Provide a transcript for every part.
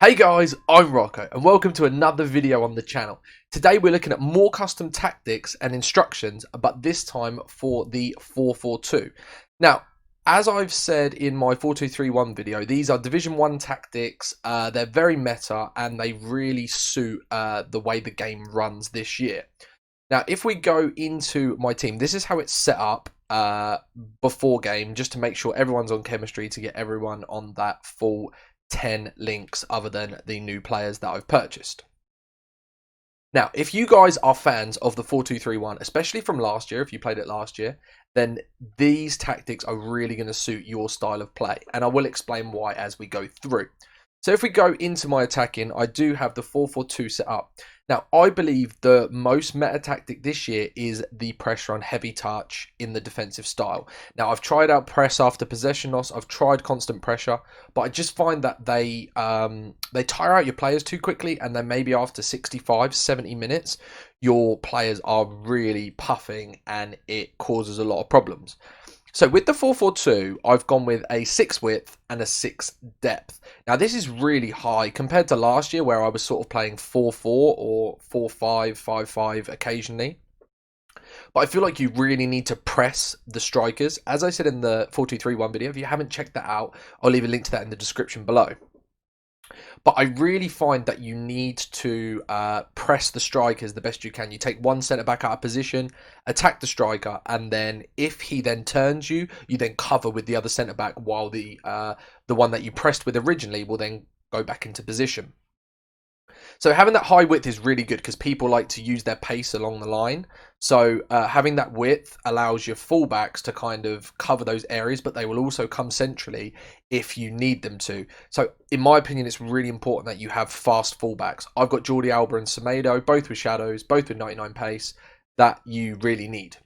Hey guys, I'm Rocco and welcome to another video on the channel. Today we're looking at more custom tactics and instructions, but this time for the 4-4-2. Now, as I've said in my 4-2-3-1 video, these are Division 1 tactics. They're very meta and they really suit the way the game runs this year. Now, if we go into my team, this is how it's set up before game, just to make sure everyone's on chemistry to get everyone on that full 10 links other than the new players that I've purchased. Now, if you guys are fans of the 4-2-3-1, especially from last year, if you played it last year, then these tactics are really going to suit your style of play. And I will explain why as we go through. So if we go into my attacking, I do have the 4-4-2 set up. Now, I believe the most meta tactic this year is the pressure on heavy touch in the defensive style. Now, I've tried out press after possession loss. I've tried constant pressure, but I just find that they tire out your players too quickly, and then maybe after 65, 70 minutes, your players are really puffing, and it causes a lot of problems. So with the 4-4-2, I've gone with a 6 width and a 6 depth. Now this is really high compared to last year where I was sort of playing 4-4 or 4-5, 5-5 occasionally. But I feel like you really need to press the strikers. As I said in the 4-2-3-1 video, if you haven't checked that out, I'll leave a link to that in the description below. But I really find that you need to press the strikers the best you can. You take one centre back out of position, attack the striker, and then if he then turns you, you then cover with the other centre back while the one that you pressed with originally will then go back into position. So having that high width is really good because people like to use their pace along the line. So having that width allows your fullbacks to kind of cover those areas, but they will also come centrally if you need them to. So in my opinion, it's really important that you have fast fullbacks. I've got Jordi Alba and Semedo, both with shadows, both with 99 pace, that you really need.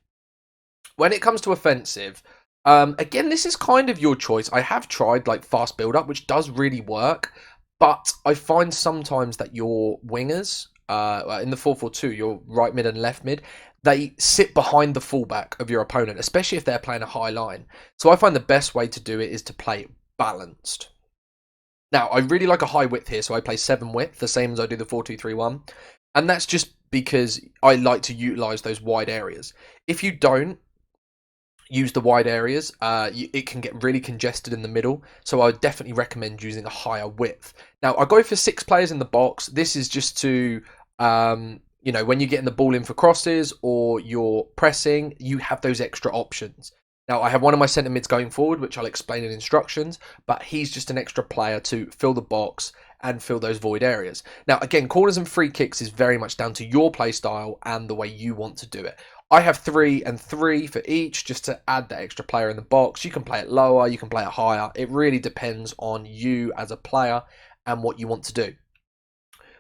When it comes to offensive, again, this is kind of your choice. I have tried like fast build up, which does really work. But I find sometimes that your wingers, in the 4-4-2, your right mid and left mid, they sit behind the fullback of your opponent, especially if they're playing a high line. So I find the best way to do it is to play balanced. Now, I really like a high width here, so I play 7 width, the same as I do the 4-2-3-1. And that's just because I like to utilise those wide areas. If you don't use the wide areas, it can get really congested in the middle, so I would definitely recommend using a higher width. Now I go for 6 players in the box. This is just to when you're getting the ball in for crosses or you're pressing, you have those extra options. Now I have one of my centre mids going forward, which I'll explain in instructions, but he's just an extra player to fill the box and fill those void areas. Now again, corners and free kicks is very much down to your play style and the way you want to do it. I have 3 and 3 for each, just to add that extra player in the box. You can play it lower, you can play it higher. It really depends on you as a player and what you want to do.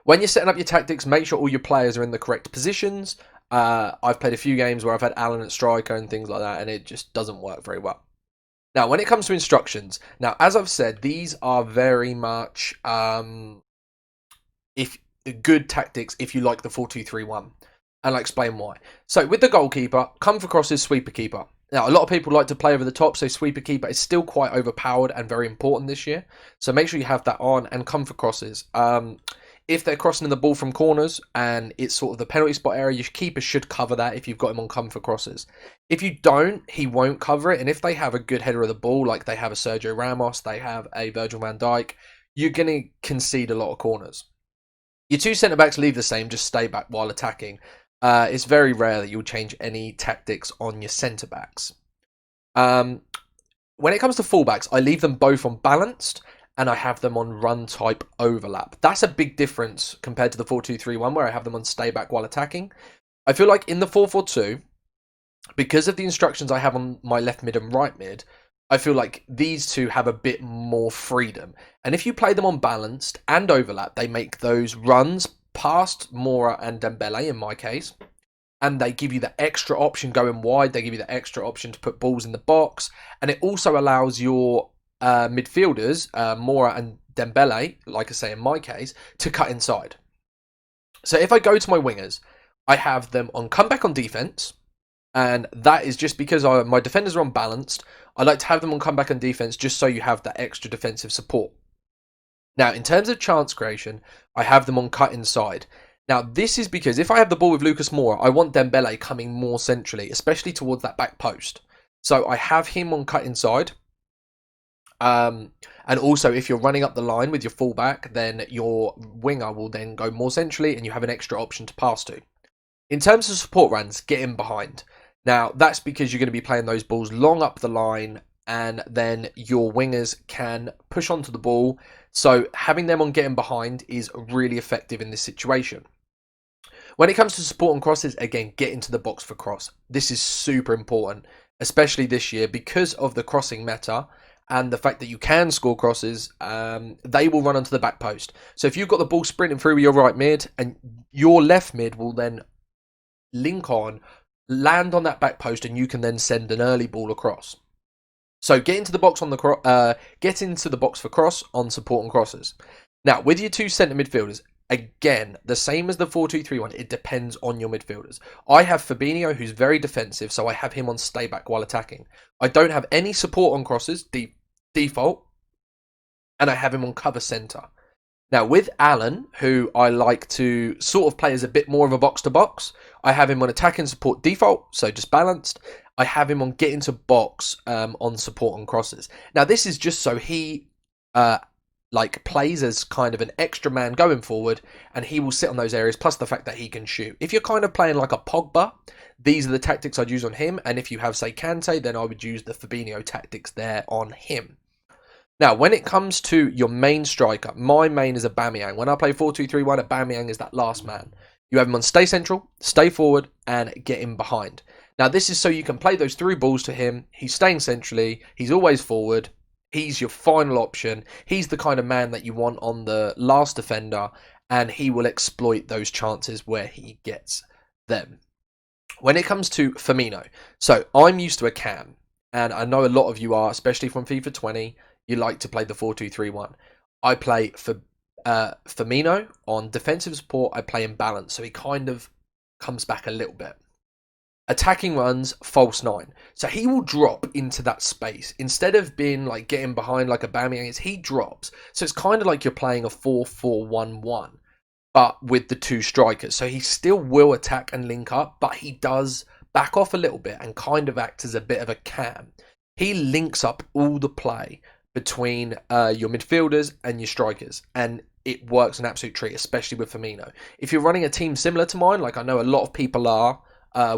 When you're setting up your tactics, make sure all your players are in the correct positions. I've played a few games where I've had Alan at striker and things like that, and it just doesn't work very well. Now, when it comes to instructions, now, as I've said, these are very much good tactics if you like the 4-2-3-1. And I'll explain why. So with the goalkeeper, come for crosses, sweeper keeper. Now, a lot of people like to play over the top, so sweeper keeper is still quite overpowered and very important this year. So make sure you have that on and come for crosses. If they're crossing the ball from corners and it's sort of the penalty spot area, your keeper should cover that if you've got him on come for crosses. If you don't, he won't cover it. And if they have a good header of the ball, like they have a Sergio Ramos, they have a Virgil van Dijk, you're going to concede a lot of corners. Your 2 centre-backs leave the same, just stay back while attacking. It's very rare that you'll change any tactics on your centre-backs. When it comes to fullbacks, I leave them both on balanced and I have them on run type overlap. That's a big difference compared to the 4-2-3-1 where I have them on stay back while attacking. I feel like in the 4-4-2, because of the instructions I have on my left mid and right mid, I feel like these two have a bit more freedom. And if you play them on balanced and overlap, they make those runs past Mora and Dembele in my case, and they give you the extra option going wide. They give you the extra option to put balls in the box, and it also allows your midfielders, Mora and Dembele, like I say in my case, to cut inside. So if I go to my wingers, I have them on comeback on defense, and that is just because my defenders are unbalanced. I like to have them on comeback on defense just so you have that extra defensive support. Now, in terms of chance creation, I have them on cut inside. Now, this is because if I have the ball with Lucas Moura, I want Dembele coming more centrally, especially towards that back post. So I have him on cut inside. And also, if you're running up the line with your fullback, then your winger will then go more centrally and you have an extra option to pass to. In terms of support runs, get in behind. Now, that's because you're going to be playing those balls long up the line and then your wingers can push onto the ball. So having them on getting behind is really effective in this situation. When it comes to support and crosses, again, get into the box for cross. This is super important, especially this year because of the crossing meta and the fact that you can score crosses. They will run onto the back post. So if you've got the ball sprinting through with your right mid, and your left mid will then link on, land on that back post, and you can then send an early ball across. So get into the box on the get into the box for cross on support and crosses. Now with your two centre midfielders, again the same as the 4-2-3-1. It depends on your midfielders. I have Fabinho, who's very defensive, so I have him on stay back while attacking. I don't have any support on crosses default, and I have him on cover centre. Now with Alan, who I like to sort of play as a bit more of a box to box, I have him on attacking support default, so just balanced. I have him on get into box on support and crosses. Now this is just so he plays as kind of an extra man going forward, and he will sit on those areas, plus the fact that he can shoot. If you're kind of playing like a Pogba, these are the tactics I'd use on him, and if you have, say, Kante, then I would use the Fabinho tactics there on him. Now, when it comes to your main striker, my main is Aubameyang. When I play 4-2-3-1, Aubameyang is that last man. You have him on stay central, stay forward, and get him behind. Now, this is so you can play those through balls to him. He's staying centrally. He's always forward. He's your final option. He's the kind of man that you want on the last defender, and he will exploit those chances where he gets them. When it comes to Firmino, so I'm used to a cam, and I know a lot of you are, especially from FIFA 20, you like to play the 4-2-3-1. I play for Firmino on defensive support. I play in balance, so he kind of comes back a little bit. Attacking runs, false 9. So he will drop into that space. Instead of being like getting behind like Aubameyang, he drops. So it's kind of like you're playing a 4-4-1-1, but with the two strikers. So he still will attack and link up, but he does back off a little bit and kind of act as a bit of a cam. He links up all the play between your midfielders and your strikers, and it works an absolute treat, especially with Firmino. If you're running a team similar to mine, like I know a lot of people are,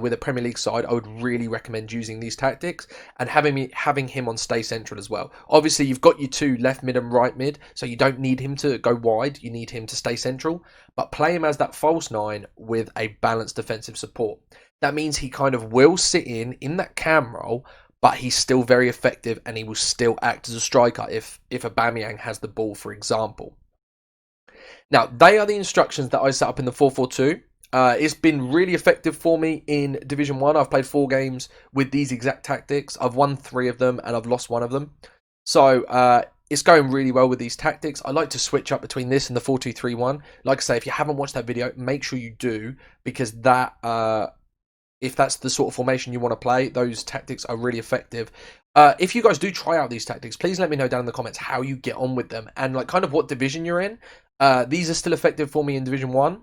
with a Premier League side, I would really recommend using these tactics and having him on stay central as well. Obviously, you've got your two left mid and right mid, so you don't need him to go wide. You need him to stay central, but play him as that false 9 with a balanced defensive support. That means he kind of will sit in that cam role, but he's still very effective, and he will still act as a striker if Aubameyang has the ball, for example. Now, they are the instructions that I set up in the 4-4-2. It's been really effective for me in Division 1. I've played 4 games with these exact tactics. I've won 3 of them, and I've lost 1 of them. So it's going really well with these tactics. I like to switch up between this and the 4-2-3-1. Like I say, if you haven't watched that video, make sure you do, because that if that's the sort of formation you want to play, those tactics are really effective. If you guys do try out these tactics, please let me know down in the comments how you get on with them and like kind of what division you're in. These are still effective for me in Division 1.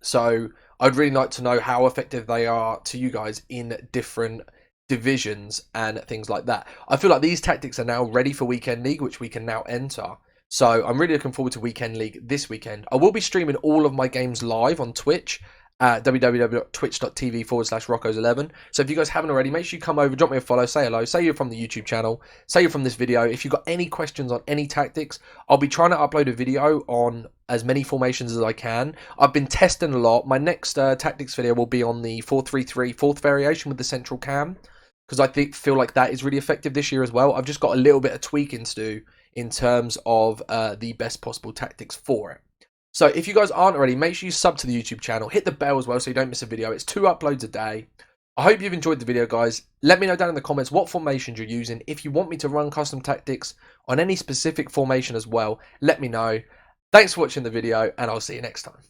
So I'd really like to know how effective they are to you guys in different divisions and things like that. I feel like these tactics are now ready for Weekend League, which we can now enter. So I'm really looking forward to Weekend League this weekend. I will be streaming all of my games live on Twitch at www.twitch.tv/Rockos11. So if you guys haven't already, make sure you come over, drop me a follow, say hello, say you're from the YouTube channel, say you're from this video. If you've got any questions on any tactics, I'll be trying to upload a video on as many formations as I can. I've been testing a lot. My next tactics video will be on the 4-3-3 fourth variation with the central cam, because I feel like that is really effective this year as well. I've just got a little bit of tweaking to do in terms of the best possible tactics for it. So if you guys aren't already, make sure you sub to the YouTube channel. Hit the bell as well so you don't miss a video. It's 2 uploads a day. I hope you've enjoyed the video, guys. Let me know down in the comments what formations you're using. If you want me to run custom tactics on any specific formation as well, let me know. Thanks for watching the video, and I'll see you next time.